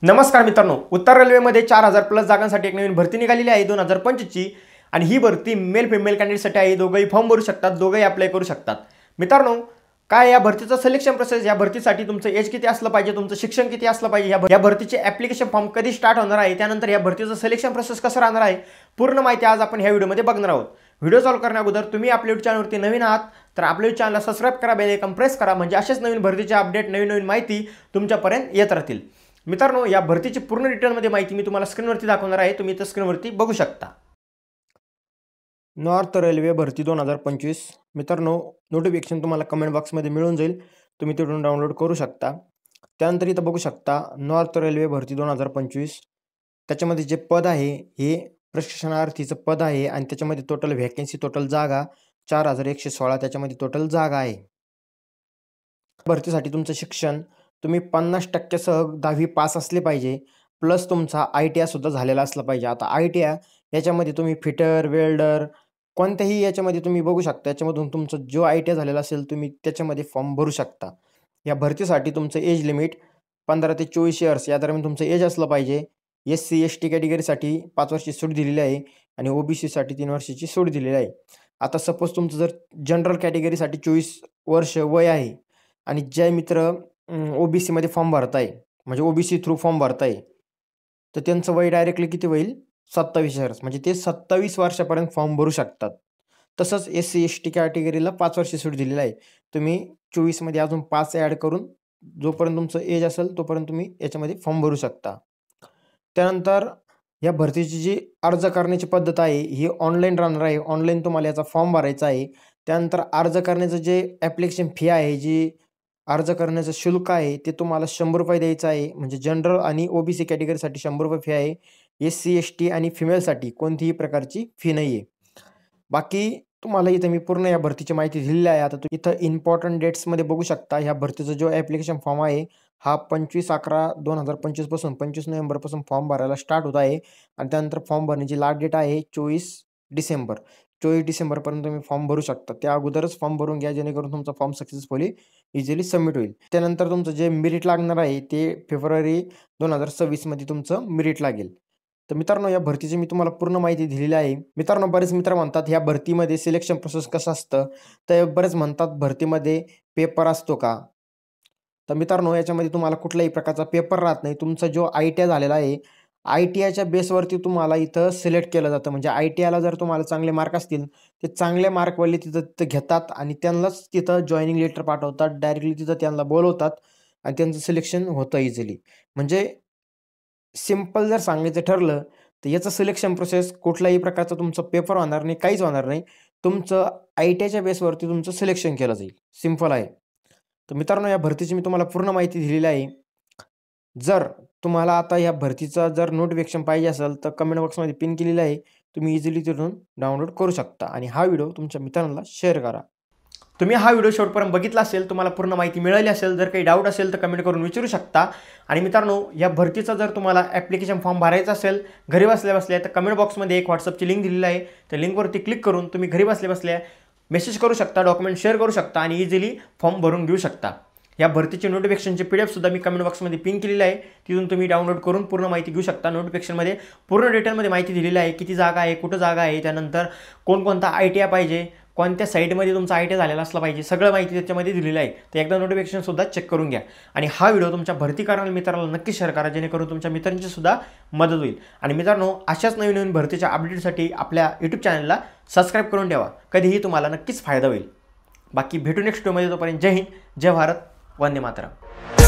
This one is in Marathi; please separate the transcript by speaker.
Speaker 1: नमस्कार मित्रांनो, उत्तर रेल्वेमध्ये 4000 प्लस जागांसाठी एक नवीन भरती निघालेली आहे 2025 ची आणि ही भरती मेल फिमेल कॅन्डिडेटसाठी आहे। दोघेही फॉर्म भरू शकतात, दोघेही अप्लाय करू शकतात। मित्रांनो, काय या भरतीचं सिलेक्शन प्रोसेस, या भरतीसाठी तुमचं एज किती असलं पाहिजे, तुमचं शिक्षण किती असलं पाहिजे, या भरतीचे ॲप्लिकेशन फॉर्म कधी स्टार्ट होणार आहे, त्यानंतर या भरतीचं सिलेक्शन प्रोसेस कसं राहणार आहे, पूर्ण माहिती आज आपण ह्या व्हिडिओमध्ये बघणार आहोत। व्हिडिओ चालू करण्याअगोदर तुम्ही आपल्या YouTube चॅनलवरती नवीन आहात तर आपल्या YouTube चॅनलला सबस्क्राइब करा, बेल आयकॉन प्रेस करा, म्हणजे अशाच नवीन भरतीचे अपडेट, नवीन माहिती तुमच्यापर्यंत येत राहतील। मित्रांनो, या भरतीची पूर्ण डिटेलमध्ये माहिती मी तुम्हाला स्क्रीनवरती दाखवणार आहे, तुम्ही इथं स्क्रीनवरती बघू शकता। नॉर्थ रेल्वे भरती 2025 मित्रांनो, नोटिफिकेशन तुम्हाला कमेंट बॉक्समध्ये मिळून जाईल, तुम्ही तिथून डाउनलोड करू शकता। त्यानंतर इथं बघू शकता नॉर्थ रेल्वे भरती 2025, त्याच्यामध्ये जे पद आहे हे प्रशिक्षणार्थीचं पद आहे आणि त्याच्यामध्ये टोटल व्हॅकन्सी, टोटल जागा 4116, त्याच्यामध्ये टोटल जागा आहे। भरतीसाठी तुमचं शिक्षण तुम्ही 50% सह 10वी पास असले पाहिजे, प्लस तुमचा ITI सुद्धा झालेला असला पाहिजे। आता ITI याच्यामध्ये तुम्ही फिटर, वेल्डर कोणत्याही याच्यामध्ये तुम्ही बघू शकता, याच्यामधून तुमचं जो ITI झालेला असेल तुम्ही त्याच्यामध्ये फॉर्म भरू शकता। या भरतीसाठी तुमचं एज लिमिट 15 ते 24 इयर्स या दरम्यान तुमचं एज असलं पाहिजे। SC ST कॅटेगरीसाठी 5 वर्षाची सूट दिलेली आहे आणि OBC साठी 3 वर्षाची सूट दिलेली आहे। आता सपोज तुमचं जर जनरल कॅटेगरीसाठी 24 वर्ष वय आहे आणि जे मित्र OBC मध्ये फॉर्म भरताय, म्हणजे OBC थ्रू फॉर्म भरताय, तर त्यांचं वय डायरेक्टली किती होईल, 27 इयर्स, म्हणजे ते 27 वर्षापर्यंत फॉर्म भरू शकतात। तसंच SC ST कॅटेगरीला 5 वर्ष सूट दिलेली आहे, तुम्ही 24 मध्ये अजून 5 ॲड करून जोपर्यंत तुमचं एज असेल तोपर्यंत तुम्ही याच्यामध्ये फॉर्म भरू शकता। त्यानंतर या भरतीची जी अर्ज करण्याची पद्धत आहे ही ऑनलाईन राहणार आहे, ऑनलाईन तुम्हाला याचा फॉर्म भरायचा आहे। त्यानंतर अर्ज करण्याचं जे ॲप्लिकेशन फी आहे, जी अर्ज करण्याचं शुल्क आहे ते तुम्हाला 100 रुपये द्यायचं आहे, म्हणजे जनरल आणि OBC कॅटेगरीसाठी 100 रुपये फी आहे, SC ST आणि फिमेलसाठी कोणतीही प्रकारची फी नाही आहे। बाकी तुम्हाला इथं मी पूर्ण या भरतीची माहिती दिलेली आहे। आता इथं इम्पॉर्टंट डेट्समध्ये बघू शकता, ह्या भरतीचा जो ॲप्लिकेशन फॉर्म आहे हा 25/11/2025 पासून 25 नोव्हेंबरपासून फॉर्म भरायला स्टार्ट होत आहे आणि त्यानंतर फॉर्म भरण्याची लास्ट डेट आहे 24 डिसेंबर। 24 डिसेंबरपर्यंत तुम्ही फॉर्म भरू शकता, त्या अगोदरच फॉर्म भरून घ्या जेणेकरून तुमचा फॉर्म सक्सेसफुली इझिली सबमिट होईल। त्यानंतर तुमचं जे मेरिट लागणार आहे ते फेब्रुवारी 2026 मध्ये तुमचं मेरिट लागेल। तर मित्रांनो, या भरतीची मी तुम्हाला पूर्ण माहिती दिलेली आहे। मित्रांनो, बरेच मित्र म्हणतात ह्या भरतीमध्ये सिलेक्शन प्रोसेस कसं असतं, तर बरेच म्हणतात भरतीमध्ये पेपर असतो का, तर मित्रांनो याच्यामध्ये तुम्हाला कुठल्याही प्रकारचा पेपर राहत नाही। तुमचा जो ITI झालेला आहे, ITIच्या बेसवरती तुम्हाला इथं सिलेक्ट केलं जातं, म्हणजे ITIला जर तुम्हाला चांगले मार्क असतील ते चांगल्या मार्कवाले तिथं घेतात आणि त्यांनाच तिथं जॉईनिंग लेटर पाठवतात, डायरेक्टली तिथं त्यांना बोलवतात आणि त्यांचं सिलेक्शन होतं इझिली। म्हणजे सिंपल जर सांगायचं ठरलं तर याचं सिलेक्शन प्रोसेस कुठल्याही प्रकारचा तुमचा पेपर होणार नाही, काहीच होणार नाही, तुमचं ITIच्या बेसवरती तुमचं सिलेक्शन केलं जाईल, सिंपल आहे। तर मित्रांनो, या भरतीची मी तुम्हाला पूर्ण माहिती दिलेली आहे। जर तुम्हाला आता या भरतीचा जर नोटिफिकेशन पाहिजे असेल तर कमेंट बॉक्समध्ये पिन केलेलं आहे, तुम्ही इझिली तिथून डाउनलोड करू शकता आणि हा व्हिडिओ तुमच्या मित्रांना शेअर करा। तुम्ही हा व्हिडिओ शेवटपर्यंत बघितला असेल, तुम्हाला पूर्ण माहिती मिळाली असेल, जर काही डाऊट असेल तर कमेंट करून विचारू शकता। आणि मित्रांनो, या भरतीचा जर तुम्हाला ॲप्लिकेशन फॉर्म भरायचा असेल घरी बसल्या बसल्या, तर कमेंट बॉक्समध्ये एक व्हॉट्सअपची लिंक दिलेली आहे, त्या लिंकवरती क्लिक करून तुम्ही घरी बसल्या बसल्या मेसेज करू शकता, डॉक्युमेंट शेअर करू शकता आणि इझिली फॉर्म भरून घेऊ शकता। या भरतीची नोटिफिकेशनची PDF सुद्धा मी कमेंट बॉक्समध्ये पिन केलेली आहे, तिथून तुम्ही डाउनलोड करून पूर्ण माहिती घेऊ शकता। नोटिफिकेशनमध्ये पूर्ण डिटेलमध्ये माहिती दिलेली आहे, किती जागा आहे, कुठं जागा आहे, त्यानंतर कोणकोणता ITI पाहिजे, कोणत्या साईडमध्ये तुमचा ITI झालेला असला पाहिजे, सगळं माहिती त्याच्यामध्ये दिलेली आहे। तर एकदा नोटिफिकेशनसुद्धा चेक करून घ्या आणि हा व्हिडिओ तुमच्या भरती करणाऱ्या मित्राला नक्की शेअर करा, जेणेकरून तुमच्या मित्रांची सुद्धा मदत होईल। आणि मित्रांनो, अशाच नवीन भरतीच्या अपडेटसाठी आपल्या YouTube चॅनलला सबस्क्राईब करून ठेवा, कधीही तुम्हाला नक्कीच फायदा होईल। बाकी भेटू नेक्स्ट व्हिडिओमध्ये, तोपर्यंत जय हिंद, जय भारत, वंदे मातरम।